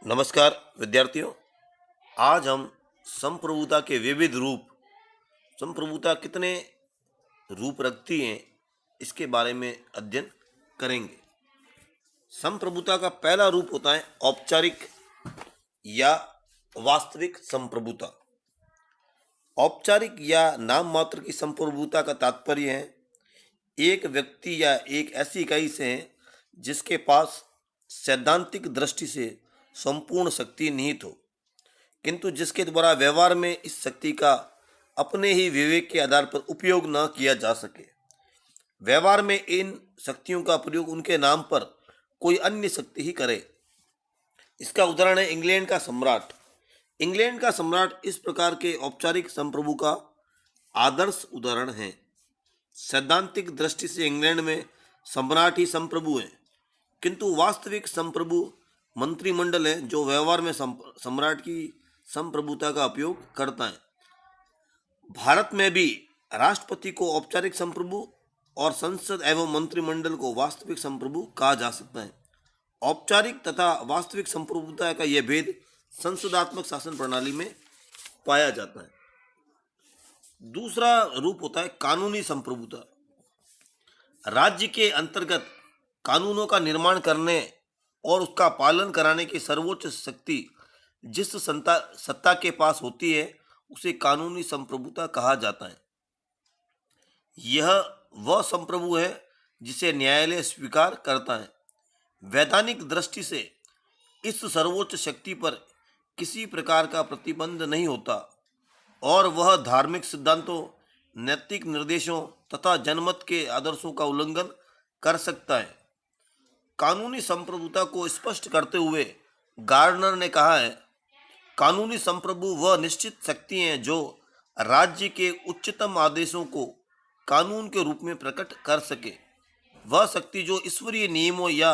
नमस्कार विद्यार्थियों। आज हम संप्रभुता के विविध रूप, संप्रभुता कितने रूप रखती हैं, इसके बारे में अध्ययन करेंगे। संप्रभुता का पहला रूप होता है औपचारिक या वास्तविक संप्रभुता। औपचारिक या नाम मात्र की संप्रभुता का तात्पर्य है एक व्यक्ति या एक ऐसी इकाई से है जिसके पास सैद्धांतिक दृष्टि से संपूर्ण शक्ति निहित हो, किंतु जिसके द्वारा व्यवहार में इस शक्ति का अपने ही विवेक के आधार पर उपयोग न किया जा सके। व्यवहार में इन शक्तियों का प्रयोग उनके नाम पर कोई अन्य शक्ति ही करे। इसका उदाहरण है इंग्लैंड का सम्राट। इंग्लैंड का सम्राट इस प्रकार के औपचारिक संप्रभु का आदर्श उदाहरण है। सैद्धांतिक दृष्टि से इंग्लैंड में सम्राट ही संप्रभु है, किंतु वास्तविक संप्रभु मंत्रिमंडल है जो व्यवहार में सम्राट की संप्रभुता का उपयोग करता है। भारत में भी राष्ट्रपति को औपचारिक संप्रभु और संसद एवं मंत्रिमंडल को वास्तविक संप्रभु कहा जा सकता है। औपचारिक तथा वास्तविक संप्रभुता का यह भेद संसदात्मक शासन प्रणाली में पाया जाता है। दूसरा रूप होता है कानूनी संप्रभुता। राज्य के अंतर्गत कानूनों का निर्माण करने और उसका पालन कराने की सर्वोच्च शक्ति जिस सत्ता के पास होती है उसे कानूनी संप्रभुता कहा जाता है। यह वह संप्रभु है जिसे न्यायालय स्वीकार करता है। वैधानिक दृष्टि से इस सर्वोच्च शक्ति पर किसी प्रकार का प्रतिबंध नहीं होता और वह धार्मिक सिद्धांतों, नैतिक निर्देशों तथा जनमत के आदर्शों का उल्लंघन कर सकता है। कानूनी संप्रभुता को स्पष्ट करते हुए गार्डनर ने कहा है, कानूनी संप्रभु वह निश्चित शक्ति हैं जो राज्य के उच्चतम आदेशों को कानून के रूप में प्रकट कर सके। वह शक्ति जो ईश्वरीय नियमों या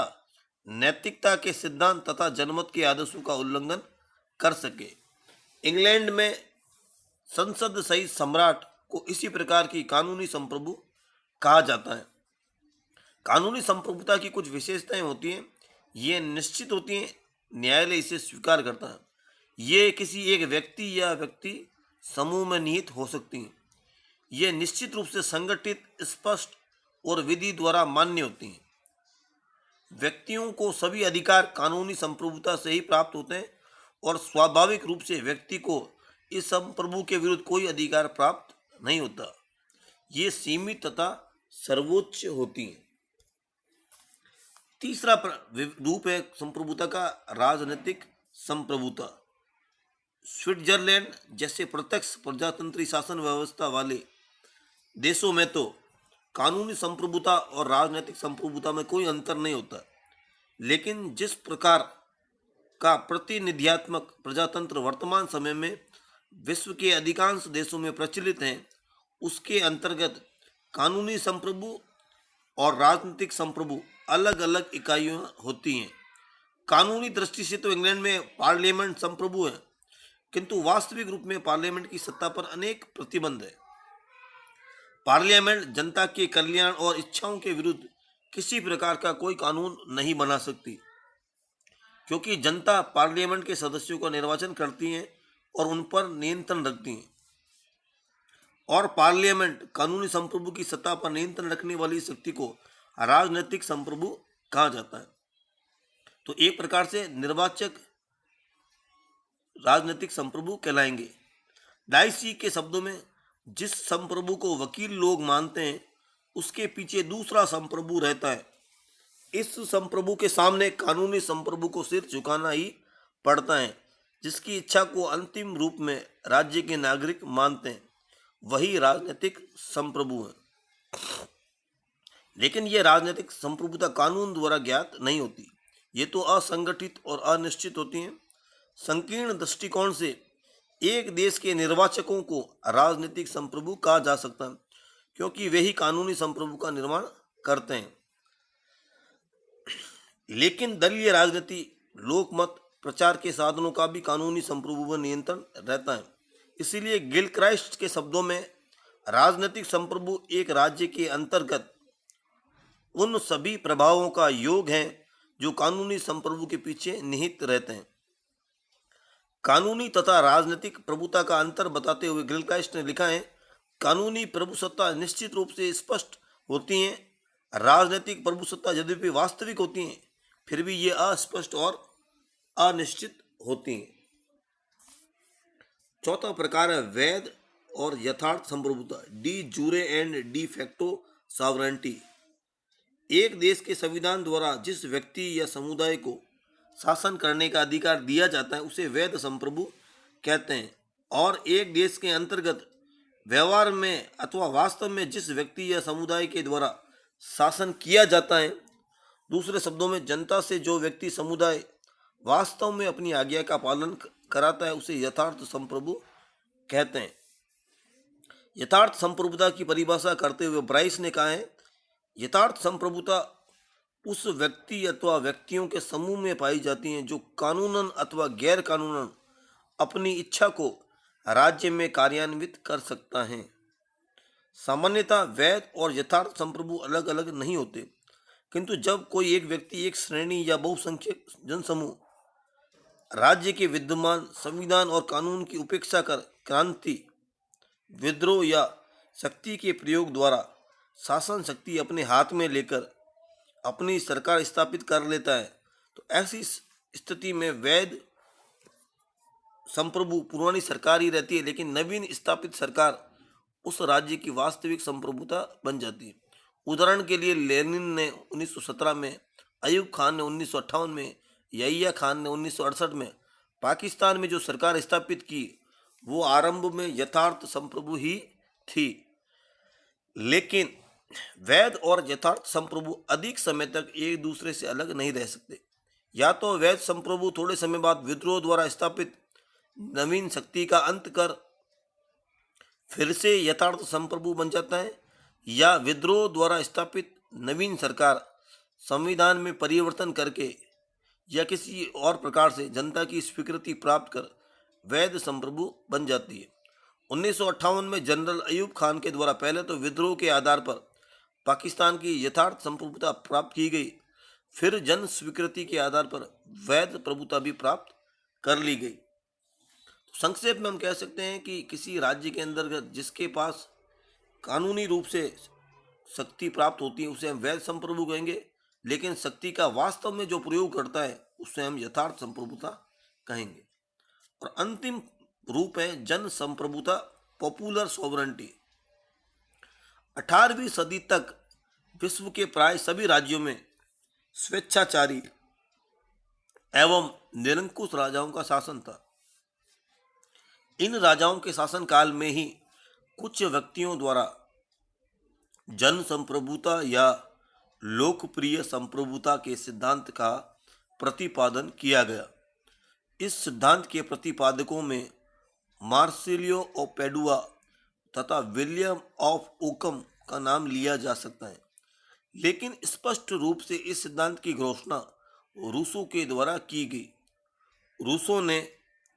नैतिकता के सिद्धांत तथा जनमत के आदेशों का उल्लंघन कर सके। इंग्लैंड में संसद सहित सम्राट को इसी प्रकार की कानूनी संप्रभु कहा जाता है। कानूनी संप्रभुता की कुछ विशेषताएं होती हैं। ये निश्चित होती हैं, न्यायालय इसे स्वीकार करता है। ये किसी एक व्यक्ति या व्यक्ति समूह में निहित हो सकती हैं। ये निश्चित रूप से संगठित, स्पष्ट और विधि द्वारा मान्य होती हैं। व्यक्तियों को सभी अधिकार कानूनी संप्रभुता से ही प्राप्त होते हैं और स्वाभाविक रूप से व्यक्ति को इस संप्रभु के विरुद्ध कोई अधिकार प्राप्त नहीं होता। ये सीमित तथा सर्वोच्च होती हैं। तीसरा रूप है संप्रभुता का राजनीतिक संप्रभुता। स्विट्जरलैंड जैसे प्रत्यक्ष प्रजातंत्री शासन व्यवस्था वाले देशों में तो कानूनी संप्रभुता और राजनीतिक संप्रभुता में कोई अंतर नहीं होता, लेकिन जिस प्रकार का प्रतिनिधियात्मक प्रजातंत्र वर्तमान समय में विश्व के अधिकांश देशों में प्रचलित हैं, उसके अंतर्गत कानूनी संप्रभु और राजनीतिक संप्रभु अलग अलग इकाइयाँ होती हैं। कानूनी दृष्टि से तो इंग्लैंड में पार्लियामेंट संप्रभु है, किंतु वास्तविक रूप में पार्लियामेंट की सत्ता पर अनेक प्रतिबंध है। पार्लियामेंट जनता के कल्याण और इच्छाओं के विरुद्ध किसी प्रकार का कोई कानून नहीं बना सकती, क्योंकि जनता पार्लियामेंट के सदस्यों का निर्वाचन करती है और उन पर नियंत्रण रखती है। और पार्लियामेंट कानूनी संप्रभु की सत्ता पर नियंत्रण रखने वाली शक्ति को राजनीतिक संप्रभु कहा जाता है। तो एक प्रकार से निर्वाचक राजनीतिक संप्रभु कहलाएंगे। डाइसी के शब्दों में जिस संप्रभु को वकील लोग मानते हैं उसके पीछे दूसरा संप्रभु रहता है। इस संप्रभु के सामने कानूनी संप्रभु को सिर झुकाना ही पड़ता है। जिसकी इच्छा को अंतिम रूप में राज्य के नागरिक मानते हैं वही राजनीतिक संप्रभु है। लेकिन यह राजनीतिक संप्रभुता कानून द्वारा ज्ञात नहीं होती। ये तो असंगठित और अनिश्चित होती हैं। संकीर्ण दृष्टिकोण से एक देश के निर्वाचकों को राजनीतिक संप्रभु कहा जा सकता है, क्योंकि वे ही कानूनी संप्रभु का निर्माण करते हैं। लेकिन दलीय राजनीति, लोकमत प्रचार के साधनों का भी कानूनी संप्रभु पर नियंत्रण रहता है। इसीलिए गिलक्राइस्ट के शब्दों में राजनीतिक संप्रभु एक राज्य के अंतर्गत उन सभी प्रभावों का योग है जो कानूनी संप्रभु के पीछे निहित रहते हैं। कानूनी तथा राजनीतिक प्रभुता का अंतर बताते हुए गिलक्राइस्ट ने लिखा है, कानूनी प्रभुसत्ता निश्चित रूप से स्पष्ट होती हैं, राजनीतिक प्रभुसत्ता यद्यपि वास्तविक होती हैं, फिर भी ये अस्पष्ट और अनिश्चित होती हैं। चौथा प्रकार है वैध और यथार्थ संप्रभुता, D jure and de facto sovereignty. एक देश के संविधान द्वारा जिस व्यक्ति या समुदाय को शासन करने का अधिकार दिया जाता है उसे वैध संप्रभु कहते हैं, और एक देश के अंतर्गत व्यवहार में अथवा वास्तव में जिस व्यक्ति या समुदाय के द्वारा शासन किया जाता है, दूसरे शब्दों में जनता से जो व्यक्ति समुदाय वास्तव में अपनी आज्ञा का पालन कराता है उसे यथार्थ संप्रभु कहते हैं। यथार्थ संप्रभुता की परिभाषा करते हुए ब्राइस ने कहा है, यथार्थ संप्रभुता उस व्यक्ति अथवा व्यक्तियों के समूह में पाई जाती हैं जो कानूनन अथवा गैर कानूनन अपनी इच्छा को राज्य में कार्यान्वित कर सकता है। सामान्यतः वैध और यथार्थ संप्रभु अलग अलग नहीं होते, किंतु जब कोई एक व्यक्ति, एक श्रेणी या बहुसंख्यक जनसमूह राज्य के विद्यमान संविधान और कानून की उपेक्षा कर क्रांति, विद्रोह या शक्ति के प्रयोग द्वारा शासन शक्ति अपने हाथ में लेकर अपनी सरकार स्थापित कर लेता है, तो ऐसी स्थिति में वैध संप्रभु पुरानी सरकार ही रहती है, लेकिन नवीन स्थापित सरकार उस राज्य की वास्तविक संप्रभुता बन जाती है। उदाहरण के लिए लेनिन ने 1917 में, अयूब खान ने 1958 में, यहिया खान ने 1968 में पाकिस्तान में जो सरकार स्थापित की वो आरंभ में यथार्थ संप्रभु ही थी। लेकिन वैध और यथार्थ संप्रभु अधिक समय तक एक दूसरे से अलग नहीं रह सकते। या तो वैध संप्रभु थोड़े समय बाद विद्रोह द्वारा स्थापित नवीन शक्ति का अंत कर फिर से यथार्थ संप्रभु बन जाता है, या विद्रोह द्वारा स्थापित नवीन सरकार संविधान में परिवर्तन करके या किसी और प्रकार से जनता की स्वीकृति प्राप्त कर वैध संप्रभु बन जाती है। 1958 में जनरल अयूब खान के द्वारा पहले तो विद्रोह के आधार पर पाकिस्तान की यथार्थ संप्रभुता प्राप्त की गई, फिर जन स्वीकृति के आधार पर वैध प्रभुता भी प्राप्त कर ली गई। तो संक्षेप में हम कह सकते हैं कि किसी राज्य के अंतर्गत जिसके पास कानूनी रूप से शक्ति प्राप्त होती है उसे हम वैध संप्रभु कहेंगे, लेकिन शक्ति का वास्तव में जो प्रयोग करता है उसे हम यथार्थ संप्रभुता कहेंगे। और अंतिम रूप है जन संप्रभुता, पॉपुलर सॉवरेंटी। 18वीं सदी तक विश्व के प्राय सभी राज्यों में स्वेच्छाचारी एवं निरंकुश राजाओं का शासन था। इन राजाओं के शासनकाल में ही कुछ व्यक्तियों द्वारा जन संप्रभुता या लोकप्रिय संप्रभुता के सिद्धांत का प्रतिपादन किया गया। इस सिद्धांत के प्रतिपादकों में मार्सिलियो ऑफ पेडुआ तथा विलियम ऑफ ओकम का नाम लिया जा सकता है, लेकिन स्पष्ट रूप से इस सिद्धांत की घोषणा रूसो के द्वारा की गई। रूसो ने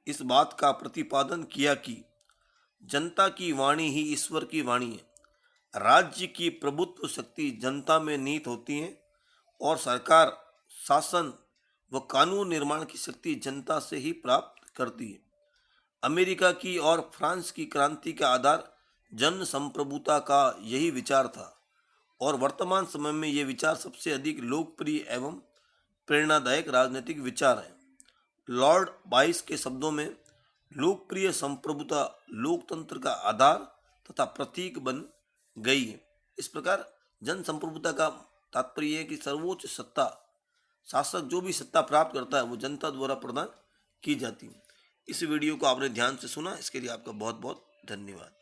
इस बात का प्रतिपादन किया कि जनता की वाणी ही ईश्वर की वाणी है, राज्य की प्रभुत्व शक्ति जनता में निहित होती है और सरकार, शासन व कानून निर्माण की शक्ति जनता से ही प्राप्त करती है। अमेरिका की और फ्रांस की क्रांति का आधार जन संप्रभुता का यही विचार था, और वर्तमान समय में ये विचार सबसे अधिक लोकप्रिय एवं प्रेरणादायक राजनीतिक विचार है। लॉर्ड बाइस के शब्दों में लोकप्रिय संप्रभुता लोकतंत्र का आधार तथा प्रतीक बन गई है। इस प्रकार जन संप्रभुता का तात्पर्य है कि सर्वोच्च सत्ता, शासक जो भी सत्ता प्राप्त करता है वो जनता द्वारा प्रदान की जाती है। इस वीडियो को आपने ध्यान से सुना, इसके लिए आपका बहुत बहुत धन्यवाद।